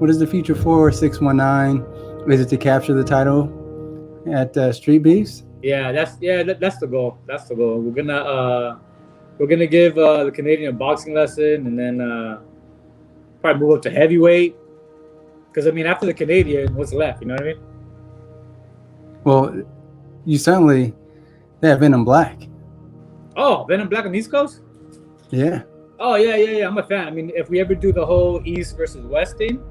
What is the future for 619? Is it to capture the title at Street Beefs? Yeah, that's the goal. That's the goal. We're gonna give the Canadian a boxing lesson, and then probably move up to heavyweight. Because I mean, after the Canadian, what's left? You know what I mean? Well, you certainly have Venom Blacc. Oh, Venom Blacc on the East Coast? Yeah. Oh yeah. I'm a fan. I mean, if we ever do the whole East versus West thing,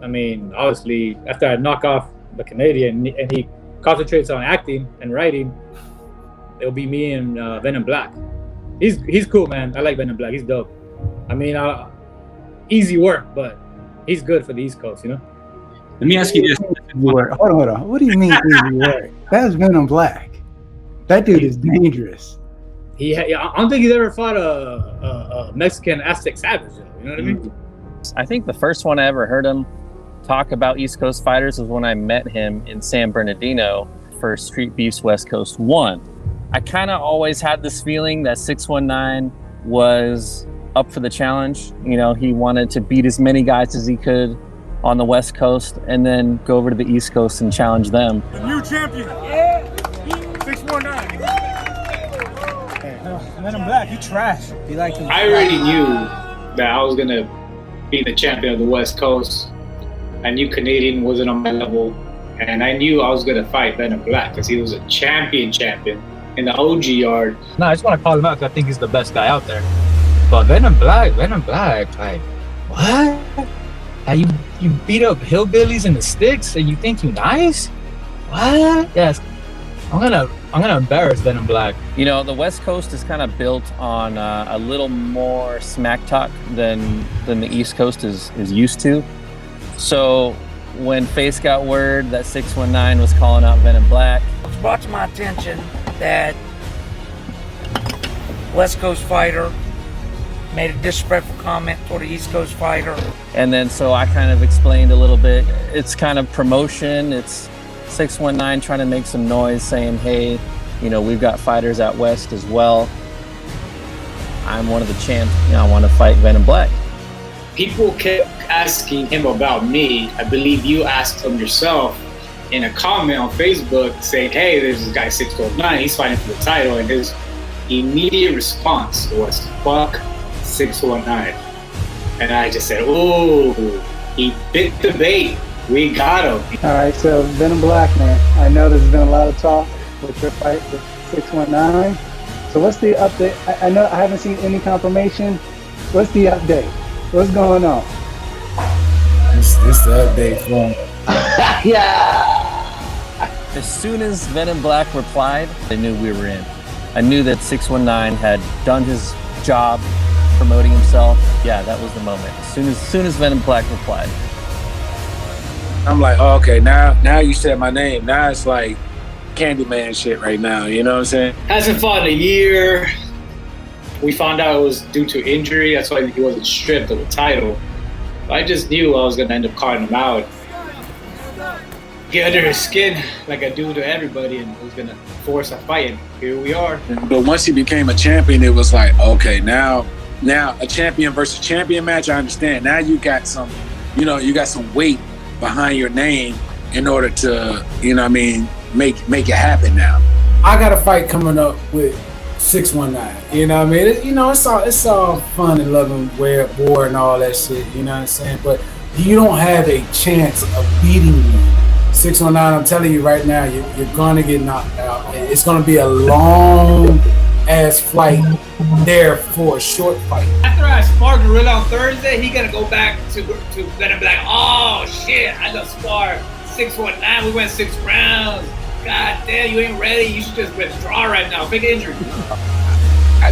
I mean, obviously after I knock off the Canadian and he concentrates on acting and writing, it'll be me and Venom Blacc. He's cool, man. I like Venom Blacc. He's dope. I mean, easy work, but he's good for the East Coast, you know. Let me ask you this. Hold on. What do you mean easy work? That's Venom Blacc. That dude is dangerous. I don't think he's ever fought a Mexican Aztec savage, though. You know what I mean? I think the first one I ever heard him talk about East Coast fighters was when I met him in San Bernardino for Streetbeefs West Coast 1. I kind of always had this feeling that 619 was up for the challenge. You know, he wanted to beat as many guys as he could on the West Coast and then go over to the East Coast and challenge them. The new champion. Yeah. 619. Venom Blacc, he trash. He like him. I already knew that I was gonna be the champion of the West Coast. I knew Canadian wasn't on my level, and I knew I was gonna fight Venom Blacc because he was a champion in the OG yard. No, I just want to call him out because I think he's the best guy out there. But Venom Blacc, like, what? You beat up hillbillies in the sticks and you think you nice? What? Yes. I'm gonna embarrass Venom Blacc. You know, the West Coast is kind of built on a little more smack talk than the East Coast is used to. So when Face got word that 619 was calling out Venom Blacc, It's brought to my attention that West Coast fighter made a disrespectful comment toward the East Coast fighter. and then so I kind of explained a little bit. It's kind of promotion. It's 619 trying to make some noise saying, hey, you know, we've got fighters out West as well. I'm one of the champs. You know, I want to fight Venom Blacc. People kept asking him about me. I believe you asked him yourself in a comment on Facebook saying, hey, there's this guy 619, he's fighting for the title, and his immediate response was, fuck 619. And I just said, oh, he bit the bait. We got him. All right, so Venom Blacc, man. I know there's been a lot of talk with your fight with 619. So what's the update? I know I haven't seen any confirmation. What's the update? What's going on? This the update from. Yeah. As soon as Venom Blacc replied, I knew we were in. I knew that 619 had done his job promoting himself. Yeah, that was the moment. As soon as Venom Blacc replied. I'm like, oh, okay, now you said my name. Now it's like Candyman shit right now. You know what I'm saying? Hasn't fought in a year. We found out it was due to injury. That's why he wasn't stripped of the title. I just knew I was going to end up calling him out. Get under his skin like I do to everybody, and was going to force a fight. And here we are. But once he became a champion, it was like, okay, now a champion versus champion match, I understand. Now you got some, you got some weight behind your name in order to, make it happen now. I got a fight coming up with 619. You know what I mean? It's all fun and loving, war and all that shit. You know what I'm saying? But you don't have a chance of beating me. 619. I'm telling you right now, you're gonna get knocked out. It's gonna be a long ass flight there for a short fight. After I spar Gorilla on Thursday, he gotta go back to Venom Blacc. Oh shit, I got spar 619. We went 6 rounds. God damn, you ain't ready. You should just withdraw right now. Big injury.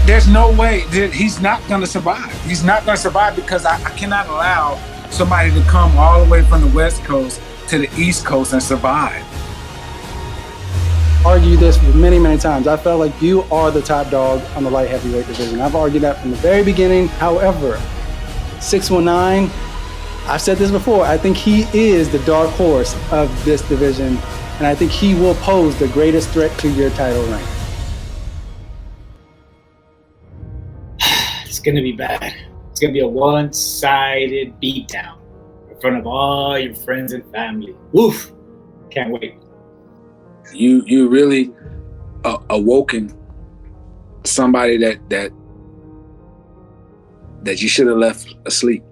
There's no way that he's not gonna survive. He's not gonna survive because I cannot allow somebody to come all the way from the West Coast to the East Coast and survive. Argue this many, many times. I felt like you are the top dog on the light heavyweight division. I've argued that from the very beginning. However, 619, I've said this before, I think he is the dark horse of this division, and I think he will pose the greatest threat to your title reign. It's gonna be bad. It's gonna be a one-sided beatdown. front of all your friends and family. Woof! Can't wait. You really awoken somebody that you should have left asleep.